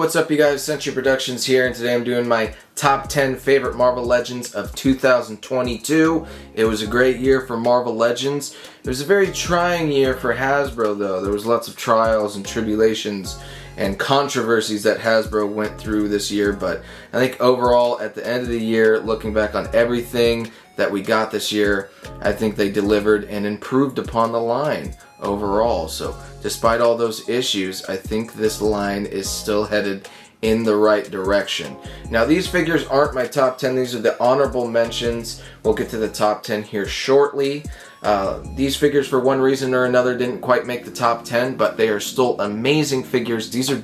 What's up, you guys? Century Productions here, and today I'm doing my top 10 favorite Marvel Legends of 2022. It was a great year for Marvel Legends. It was a very trying year for Hasbro, though. There was lots of trials and tribulations and controversies that Hasbro went through this year, but I think overall, at the end of the year, looking back on everything that we got this year, I think they delivered and improved upon the line overall. So despite all those issues, I think this line is still headed in the right direction. Now, these figures aren't my top 10. These are the honorable mentions. We'll get to the top 10 here shortly. These figures, for one reason or another, didn't quite make the top 10, but they are still amazing figures. These are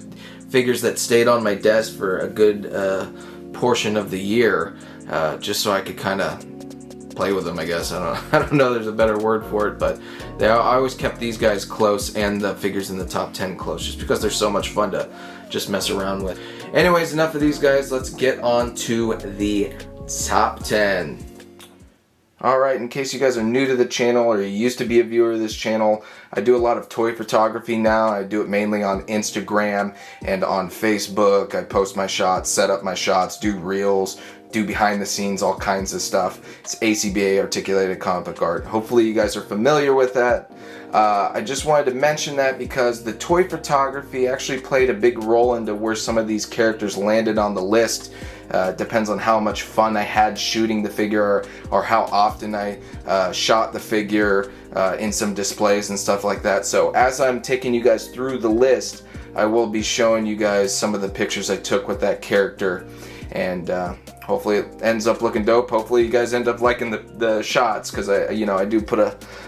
figures that stayed on my desk for a good portion of the year, just so I could kind of play with them, I guess. I don't know there's a better word for it, but I always kept these guys close and the figures in the top 10 close, just because they're so much fun to just mess around with. Anyways, enough of these guys. Let's get on to the top 10. Alright, in case you guys are new to the channel or you used to be a viewer of this channel, I do a lot of toy photography now. I do it mainly on Instagram and on Facebook. I post my shots, set up my shots, do reels, do behind the scenes, all kinds of stuff. It's ACBA, Articulated Comic Book Art. Hopefully you guys are familiar with that. I just wanted to mention that because the toy photography actually played a big role into where some of these characters landed on the list. Depends on how much fun I had shooting the figure, or how often I shot the figure in some displays and stuff like that. So as I'm taking you guys through the list, I will be showing you guys some of the pictures I took with that character, and hopefully it ends up looking dope. Hopefully you guys end up liking the shots, because I do put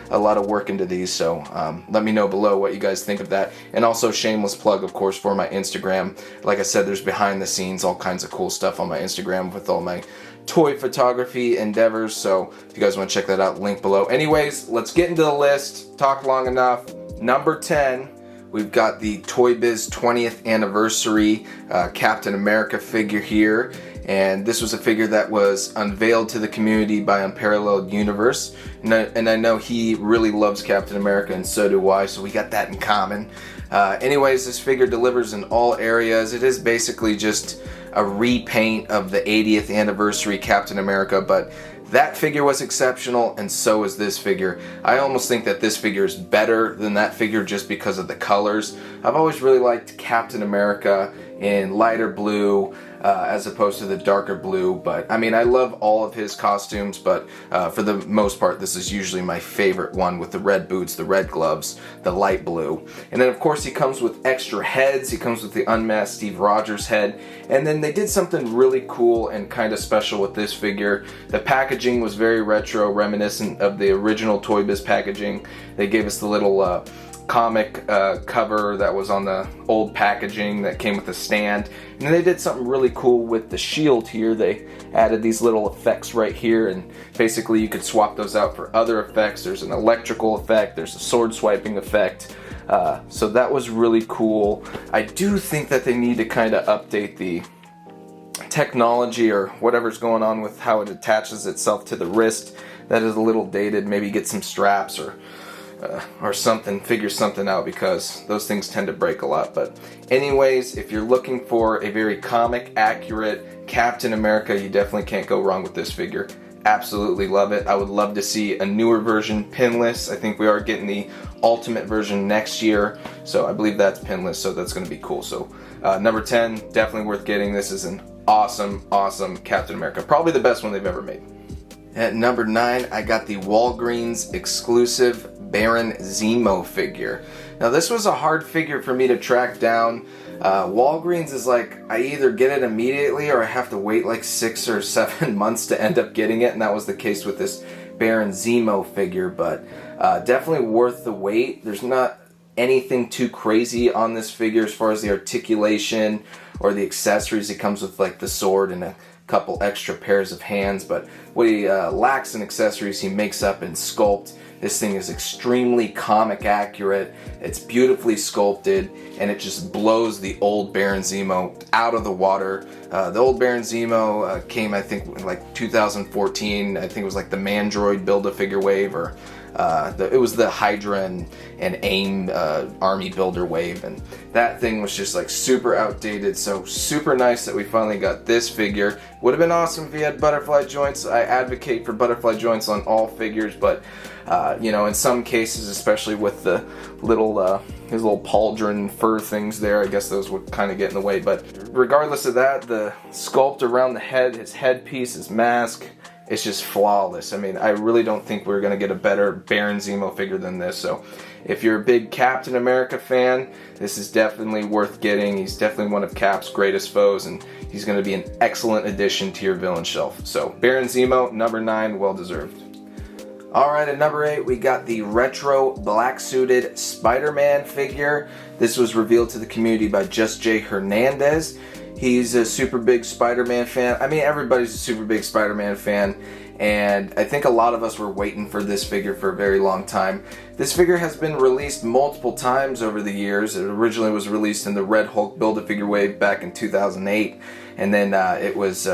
a lot of work into these. So let me know below what you guys think of that. And also, shameless plug, of course, for my Instagram. Like I said, there's behind the scenes, all kinds of cool stuff on my Instagram with all my toy photography endeavors. So if you guys want to check that out, link below. Anyways, let's get into the list. Talk long enough. Number 10. We've got the Toy Biz 20th anniversary Captain America figure here, and this was a figure that was unveiled to the community by Unparalleled Universe, and I know he really loves Captain America, and so do I, so we got that in common. Anyways, this figure delivers in all areas. It is basically just a repaint of the 80th anniversary Captain America, but that figure was exceptional, and so is this figure. I almost think that this figure is better than that figure just because of the colors. I've always really liked Captain America in lighter blue as opposed to the darker blue, but I mean, I love all of his costumes, but for the most part, this is usually my favorite one, with the red boots, the red gloves, the light blue. And then of course he comes with extra heads. He comes with the unmasked Steve Rogers head, and then they did something really cool and kind of special with this figure. The packaging was very retro, reminiscent of the original Toy Biz packaging. They gave us the little comic cover that was on the old packaging that came with a stand, and then they did something really cool with the shield here. They added these little effects right here, and basically you could swap those out for other effects. There's an electrical effect, there's a sword swiping effect, so that was really cool. I do think that they need to kind of update the technology or whatever's going on with how it attaches itself to the wrist. That is a little dated. Maybe get some straps or something, figure something out, because those things tend to break a lot. But anyways, if you're looking for a very comic accurate Captain America, you definitely can't go wrong with this figure. Absolutely love it. I would love to see a newer version pinless. I think we are getting the ultimate version next year, so I believe that's pinless, so that's going to be cool. So number 10, definitely worth getting. This is an awesome Captain America, probably the best one they've ever made. At number 9, I got the Walgreens exclusive Baron Zemo figure. Now, this was a hard figure for me to track down. Walgreens is like, I either get it immediately or I have to wait like 6 or 7 months to end up getting it, and that was the case with this Baron Zemo figure, but definitely worth the wait. There's not anything too crazy on this figure as far as the articulation or the accessories. It comes with like the sword and a couple extra pairs of hands, but what he lacks in accessories, he makes up in sculpt. This thing is extremely comic accurate. It's beautifully sculpted, and it just blows the old Baron Zemo out of the water. The old Baron Zemo came, I think, in like 2014. I think it was like the Mandroid Build-A-Figure wave, or it was the Hydra and AIM army builder wave, and that thing was just like super outdated. So super nice that we finally got this figure. Would have been awesome if he had butterfly joints. I advocate for butterfly joints on all figures, but you know, in some cases, especially with the little his little pauldron fur things there, I guess those would kind of get in the way. But regardless of that, the sculpt around the head, his headpiece, his mask, it's just flawless. I mean, I really don't think we're going to get a better Baron Zemo figure than this. So if you're a big Captain America fan, this is definitely worth getting. He's definitely one of Cap's greatest foes, and he's going to be an excellent addition to your villain shelf. So Baron Zemo, number 9, well deserved. Alright, at number 8, we got the retro black-suited Spider-Man figure. This was revealed to the community by Just J Hernandez. He's a super big Spider-Man fan. I mean, everybody's a super big Spider-Man fan, and I think a lot of us were waiting for this figure for a very long time. This figure has been released multiple times over the years. It originally was released in the Red Hulk Build-A-Figure wave back in 2008, and then it was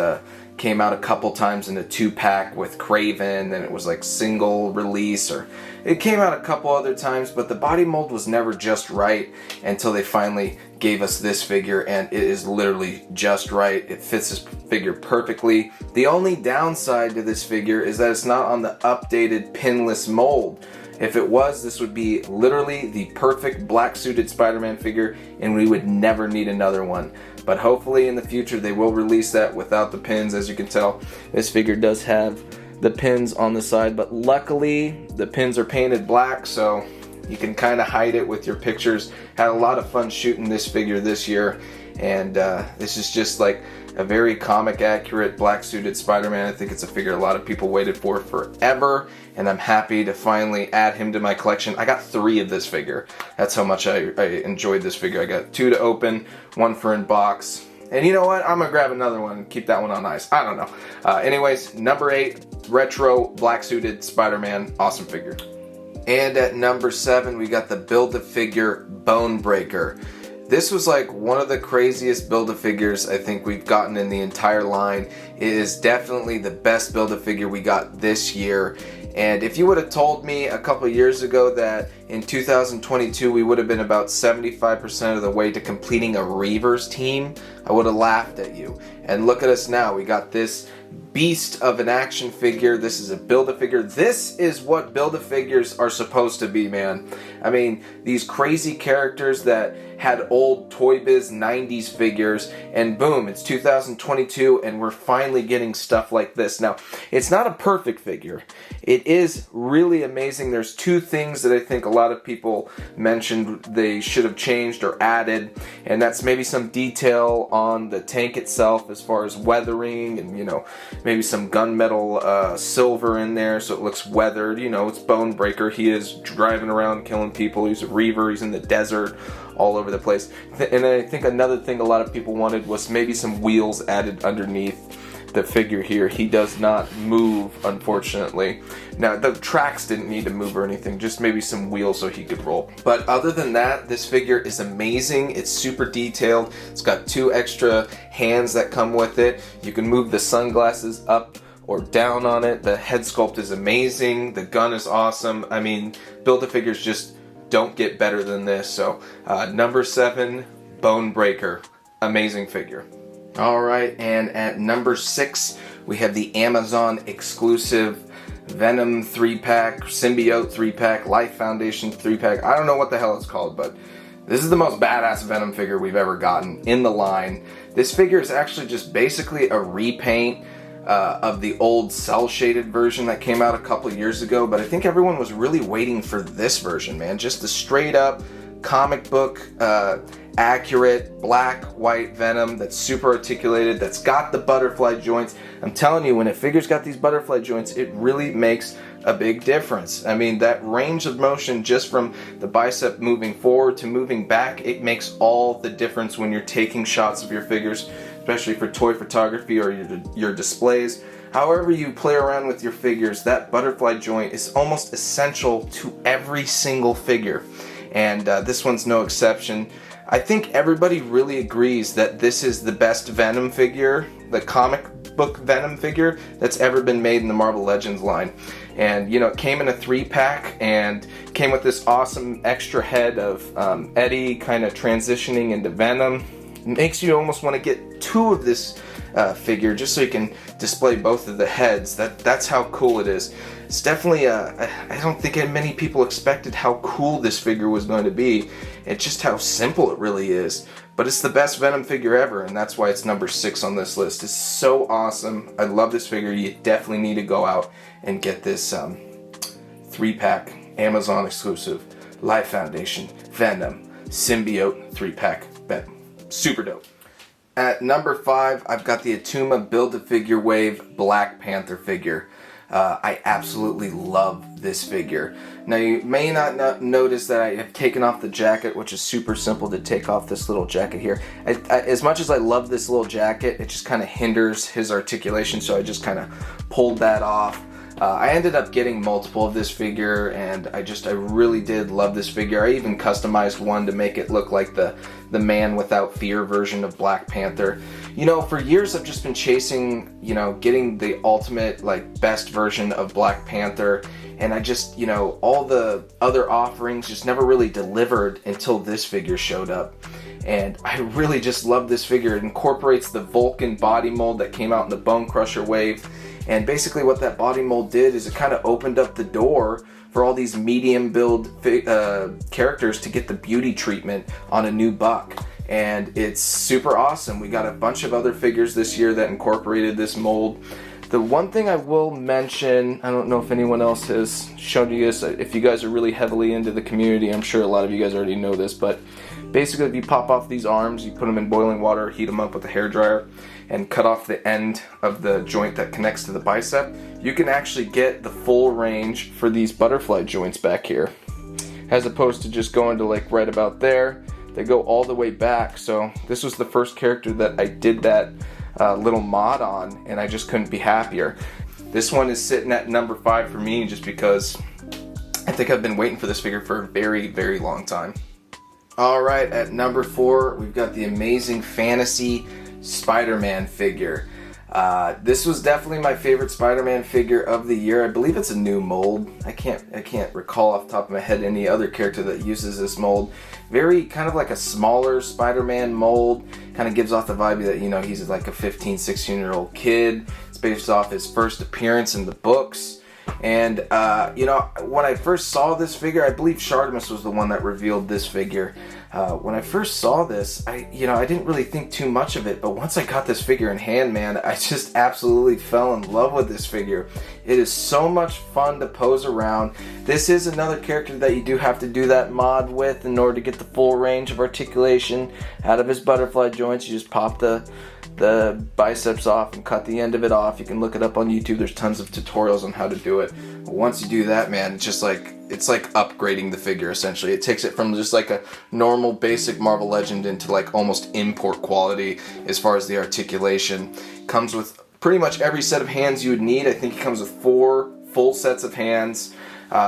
came out a couple times in a 2-pack with Kraven, and it was like single release, or it came out a couple other times, but the body mold was never just right until they finally gave us this figure, and it is literally just right. It fits this figure perfectly. The only downside to this figure is that it's not on the updated pinless mold. If it was, this would be literally the perfect black suited Spider-Man figure, and we would never need another one. But hopefully in the future they will release that without the pins. As you can tell, this figure does have the pins on the side, but luckily the pins are painted black, so you can kind of hide it with your pictures. Had a lot of fun shooting this figure this year, and this is just like a very comic accurate black suited Spider-Man. I think it's a figure a lot of people waited for forever, and I'm happy to finally add him to my collection. I got 3 of this figure. That's how much I enjoyed this figure. I got 2 to open, 1 for in box. And you know what? I'm gonna grab another one and keep that one on ice. I don't know. Anyways, number 8, retro black suited Spider-Man, awesome figure. And at number 7, we got the Build-A-Figure Bone Breaker. This was like one of the craziest Build-A-Figures I think we've gotten in the entire line. It is definitely the best Build-A-Figure we got this year. And if you would have told me a couple years ago that in 2022 we would have been about 75% of the way to completing a Reavers team, I would have laughed at you. And look at us now. We got this beast of an action figure. This is a Build-A-Figure. This is what Build-A-Figures are supposed to be, man. I mean, these crazy characters that had old Toy Biz 90s figures, and boom, it's 2022 and we're finally getting stuff like this. Now, it's not a perfect figure. It is really amazing. There's 2 things that I think a lot of people mentioned they should have changed or added, and that's maybe some detail on the tank itself as far as weathering, and you know, maybe some gunmetal silver in there so it looks weathered. You know, it's Bone Breaker. He is driving around killing people. He's a Reaver. He's in the desert, all over the place. And I think another thing a lot of people wanted was maybe some wheels added underneath the figure here. He does not move, unfortunately. Now, the tracks didn't need to move or anything, just maybe some wheels so he could roll. But other than that, this figure is amazing. It's super detailed. It's got 2 extra hands that come with it. You can move the sunglasses up or down on it. The head sculpt is amazing. The gun is awesome. I mean, Build-A-Figures just don't get better than this. So, number 7, Bone Breaker. Amazing figure. Alright, and at number 6, we have the Amazon exclusive Venom 3-pack, Symbiote 3-pack, Life Foundation 3-pack. I don't know what the hell it's called, but this is the most badass Venom figure we've ever gotten in the line. This figure is actually just basically a repaint of the old cel-shaded version that came out a couple years ago, but I think everyone was really waiting for this version, man. Just the straight up comic book accurate black white Venom that's super articulated, that's got the butterfly joints. I'm telling you, when a figure's got these butterfly joints, it really makes a big difference. I mean, that range of motion just from the bicep moving forward to moving back, it makes all the difference when you're taking shots of your figures, especially for toy photography or your displays. However you play around with your figures, that butterfly joint is almost essential to every single figure. And this one's no exception. I think everybody really agrees that this is the best Venom figure, the comic book Venom figure, that's ever been made in the Marvel Legends line. And, you know, it came in a 3-pack and came with this awesome extra head of Eddie kind of transitioning into Venom. It makes you almost want to get 2 of this figure just so you can display both of the heads. That's how cool it is. It's definitely, I don't think many people expected how cool this figure was going to be, and just how simple it really is. But it's the best Venom figure ever, and that's why it's number 6 on this list. It's so awesome. I love this figure. You definitely need to go out and get this 3-pack Amazon exclusive Life Foundation Venom Symbiote 3-pack Venom. Super dope. At number 5, I've got the Atuma Build-A-Figure Wave Black Panther figure. I absolutely love this figure. Now, you may not notice that I have taken off the jacket, which is super simple to take off this little jacket here. As much as I love this little jacket, it just kind of hinders his articulation, so I just kind of pulled that off. I ended up getting multiple of this figure, and I really did love this figure. I even customized one to make it look like the Man Without Fear version of Black Panther. You know, for years I've just been chasing, you know, getting the ultimate, like, best version of Black Panther, and I just, you know, all the other offerings just never really delivered until this figure showed up. And I really just love this figure. It incorporates the Vulcan body mold that came out in the Bone Crusher wave. And basically what that body mold did is it kind of opened up the door for all these medium build characters to get the beauty treatment on a new buck. And it's super awesome. We got a bunch of other figures this year that incorporated this mold. The one thing I will mention, I don't know if anyone else has shown you this, if you guys are really heavily into the community, I'm sure a lot of you guys already know this, but basically if you pop off these arms, you put them in boiling water, heat them up with a hairdryer, and cut off the end of the joint that connects to the bicep, you can actually get the full range for these butterfly joints back here. As opposed to just going to like right about there, they go all the way back. So this was the first character that I did that little mod on, and I just couldn't be happier. This one is sitting at number 5 for me just because I think I've been waiting for this figure for a very, very long time. Alright, at number 4, we've got the Amazing Fantasy SpiderMan figure. This was definitely my favorite Spider-Man figure of the year. I believe it's a new mold. I can't recall off the top of my head any other character that uses this mold. Very kind of like a smaller Spider-Man mold. Kind of gives off the vibe that, you know, he's like a 15, 16-year-old kid. It's based off his first appearance in the books. And, you know, when I first saw this figure, I believe Shartimus was the one that revealed this figure. When I first saw this, I didn't really think too much of it, but once I got this figure in hand, man, I just absolutely fell in love with this figure. It is so much fun to pose around. This is another character that you do have to do that mod with in order to get the full range of articulation out of his butterfly joints. You just pop the biceps off and cut the end of it off. You can look it up on YouTube. There's tons of tutorials on how to do it. But once you do that, man, it's like upgrading the figure essentially. It takes it from just like a normal basic Marvel Legend into like almost import quality as far as the articulation. Comes with pretty much every set of hands you would need. I think he comes with 4 full sets of hands.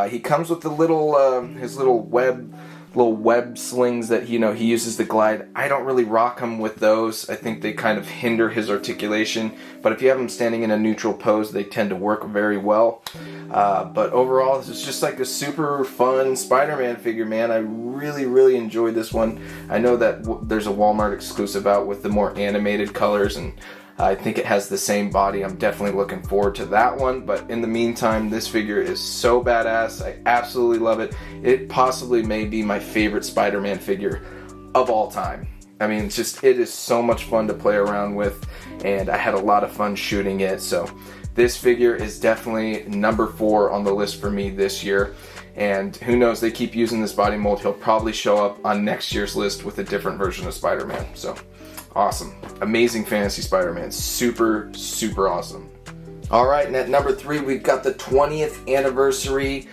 He comes with the little his little web slings that he uses to glide. I don't really rock him with those. I think they kind of hinder his articulation, but if you have him standing in a neutral pose, they tend to work very well. But overall, this is just like a super fun Spider-Man figure, man. I really, really enjoyed this one. I know that there's a Walmart exclusive out with the more animated colors, and I think it has the same body. I'm definitely looking forward to that one. But in the meantime, this figure is so badass. I absolutely love it. It possibly may be my favorite Spider-Man figure of all time. I mean, it is so much fun to play around with, and I had a lot of fun shooting it. So this figure is definitely number 4 on the list for me this year. And who knows, they keep using this body mold. He'll probably show up on next year's list with a different version of Spider-Man. So awesome. Amazing Fantasy Spider-Man. Super, super awesome. Alright, and at number 3, we've got the 20th anniversary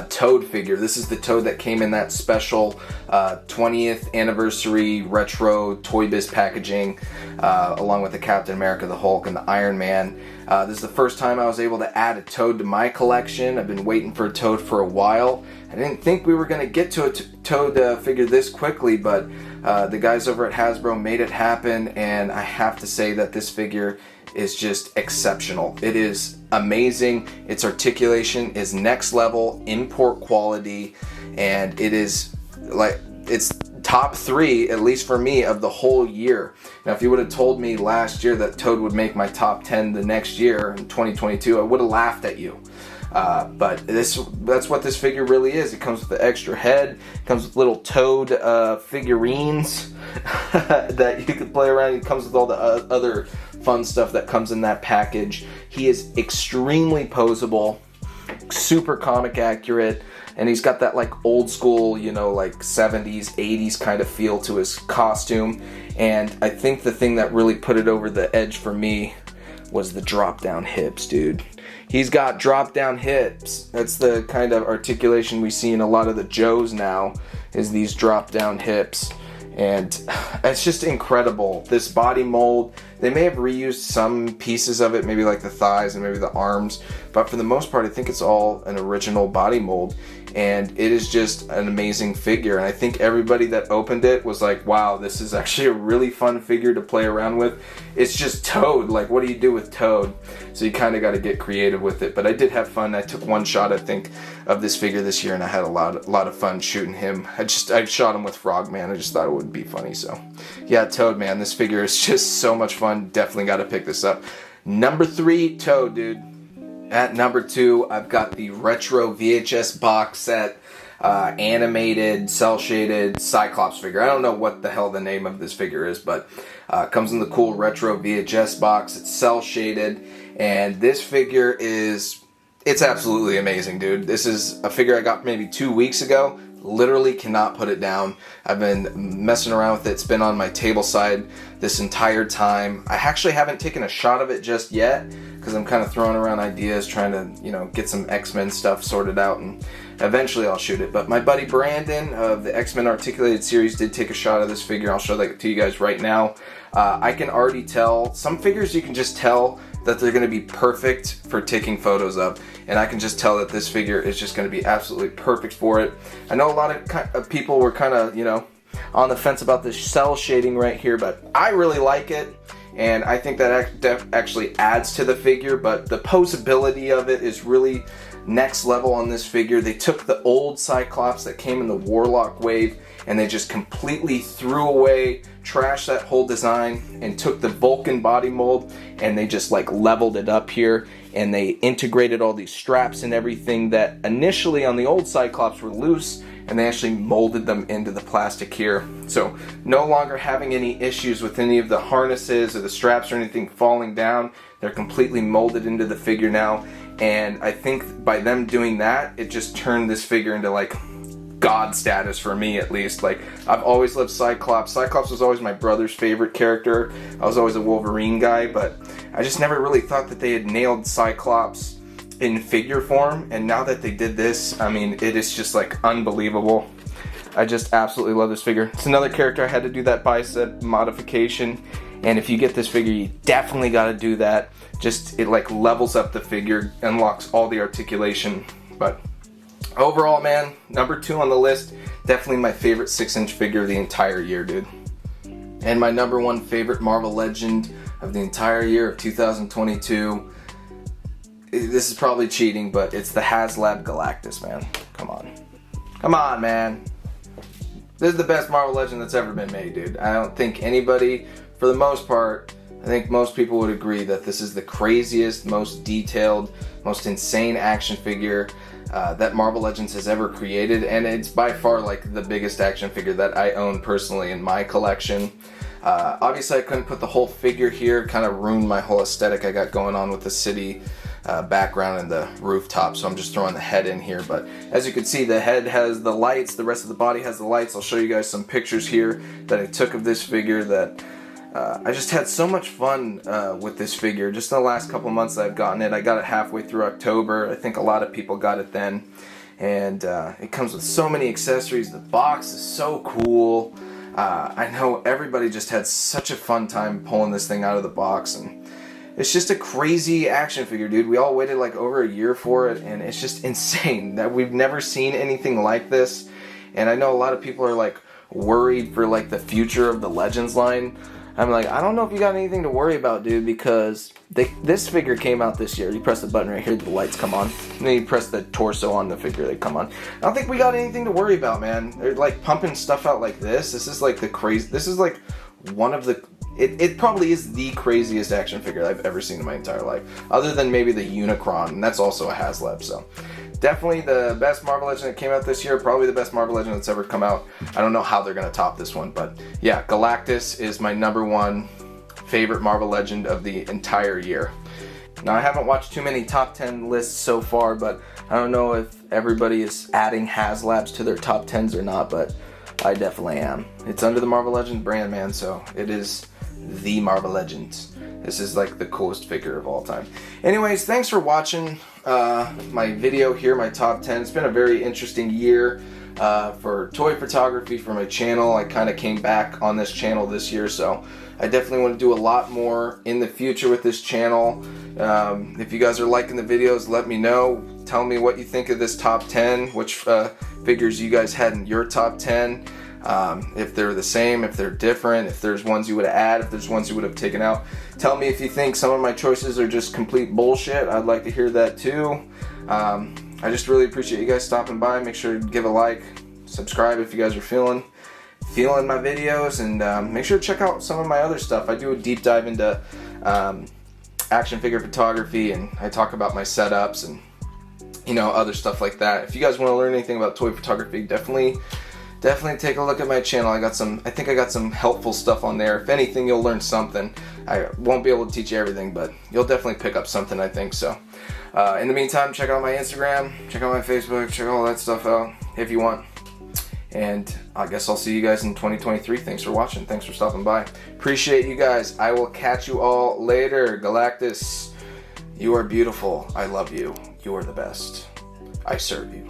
Toad figure. This is the Toad that came in that special 20th anniversary retro Toy Biz packaging, along with the Captain America, the Hulk, and the Iron Man. This is the first time I was able to add a Toad to my collection. I've been waiting for a Toad for a while. I didn't think we were going to get to a Toad figure this quickly, but the guys over at Hasbro made it happen, and I have to say that this figure is just exceptional. It is amazing. Its articulation is next level, import quality, and it is like, it's top 3, at least for me, of the whole year. Now, if you would have told me last year that Toad would make my top 10 the next year in 2022, I would have laughed at you. But that's what this figure really is. It comes with the extra head, it comes with little Toad figurines that you can play around. It comes with all the other fun stuff that comes in that package. He is extremely poseable, super comic accurate, and he's got that like old school, you know, like 70s, 80s kind of feel to his costume. And I think the thing that really put it over the edge for me was the drop down hips, dude. He's got drop down hips. That's the kind of articulation we see in a lot of the Joes now, is these drop down hips. And it's just incredible. This body mold, they may have reused some pieces of it, maybe like the thighs and maybe the arms, but for the most part I think it's all an original body mold, and it is just an amazing figure. And I think everybody that opened it was like, wow, this is actually a really fun figure to play around with. It's just Toad, like what do you do with Toad? So you kind of got to get creative with it. But I did have fun. I took one shot, I think, of this figure this year, and I had a lot of fun shooting him. I shot him with Frogman. I just thought it would be funny. So yeah, Toad, man, this figure is just so much fun. Definitely got to pick this up. Number 3, Toad, dude. At number 2, I've got the retro VHS box set, animated, cel-shaded Cyclops figure. I don't know what the hell the name of this figure is, but comes in the cool retro VHS box. It's cel-shaded, and this figure it's absolutely amazing, dude. This is a figure I got maybe 2 weeks ago. Literally cannot put it down. I've been messing around with it. It's been on my table side this entire time. I actually haven't taken a shot of it just yet because I'm kind of throwing around ideas, trying to, you know, get some X-Men stuff sorted out, and eventually I'll shoot it. But my buddy Brandon of the X-Men Articulated series did take a shot of this figure. I'll show that to you guys right now. I can already tell, some figures you can just tell that they're going to be perfect for taking photos of, and I can just tell that this figure is just going to be absolutely perfect for it. I know a lot of people were kind of, you know, on the fence about this cell shading right here, but I really like it, and I think that actually adds to the figure. But the posability of it is really next level on this figure. They took the old Cyclops that came in the Warlock wave, and they just completely threw away, trashed that whole design, and took the Vulcan body mold, and they just like leveled it up here, and they integrated all these straps and everything that initially on the old Cyclops were loose, and they actually molded them into the plastic here. So no longer having any issues with any of the harnesses or the straps or anything falling down. They're completely molded into the figure now, and I think by them doing that, it just turned this figure into like God status for me, at least. Like, I've always loved Cyclops. Cyclops was always my brother's favorite character. I was always a Wolverine guy, but I just never really thought that they had nailed Cyclops in figure form, and now that they did this, I mean, it is just like unbelievable. I just absolutely love this figure. It's another character I had to do that bicep modification, and if you get this figure, you definitely got to do that. Just, it like levels up the figure, unlocks all the articulation. But overall, man, number 2 on the list, definitely my favorite 6-inch figure of the entire year, dude. And my number 1 favorite Marvel Legend of the entire year of 2022, this is probably cheating, but it's the HasLab Galactus, man. Come on. Come on, man. This is the best Marvel Legend that's ever been made, dude. I don't think anybody, for the most part, I think most people would agree that this is the craziest, most detailed, most insane action figure that Marvel Legends has ever created, and it's by far like the biggest action figure that I own personally in my collection. Obviously I couldn't put the whole figure here, kind of ruined my whole aesthetic I got going on with the city background and the rooftop, so I'm just throwing the head in here. But as you can see, the head has the lights, the rest of the body has the lights. I'll show you guys some pictures here that I took of this figure that I just had so much fun with this figure. Just in the last couple months that I've gotten it. I got it halfway through October. I think a lot of people got it then. And it comes with so many accessories. The box is so cool. I know everybody just had such a fun time pulling this thing out of the box. And it's just a crazy action figure, dude. We all waited like over a year for it, and it's just insane that we've never seen anything like this. And I know a lot of people are like worried for like the future of the Legends line. I'm like, I don't know if you got anything to worry about, dude, because this figure came out this year. You press the button right here, the lights come on. And then you press the torso on the figure, they come on. I don't think we got anything to worry about, man. They're like pumping stuff out like this. This is like the crazy, this is like one of the, it probably is the craziest action figure I've ever seen in my entire life. Other than maybe the Unicron, and that's also a HasLab, so. Definitely the best Marvel Legend that came out this year. Probably the best Marvel Legend that's ever come out. I don't know how they're going to top this one, but yeah, Galactus is my #1 favorite Marvel Legend of the entire year. Now, I haven't watched too many top 10 lists so far, but I don't know if everybody is adding HasLabs to their top 10s or not, but I definitely am. It's under the Marvel Legends brand, man, so it is the Marvel Legends. This is like the coolest figure of all time. Anyways, thanks for watching my video here, my top 10. It's been a very interesting year for toy photography for my channel. I kind of came back on this channel this year, so I definitely want to do a lot more in the future with this channel. If you guys are liking the videos, let me know. Tell me what you think of this top 10, which figures you guys had in your top 10. If they're the same, if they're different, if there's ones you would add, if there's ones you would have taken out. Tell me if you think some of my choices are just complete bullshit. I'd like to hear that too. I just really appreciate you guys stopping by. Make sure to give a like, subscribe if you guys are feeling my videos, and make sure to check out some of my other stuff. I do a deep dive into action figure photography, and I talk about my setups and other stuff like that. If you guys want to learn anything about toy photography, definitely take a look at my channel. I think I got some helpful stuff on there. If anything, you'll learn something. I won't be able to teach you everything, but you'll definitely pick up something, I think so. In the meantime, check out my Instagram, check out my Facebook, check all that stuff out if you want. And I guess I'll see you guys in 2023. Thanks for watching. Thanks for stopping by. Appreciate you guys. I will catch you all later. Galactus, you are beautiful. I love you. You are the best. I serve you.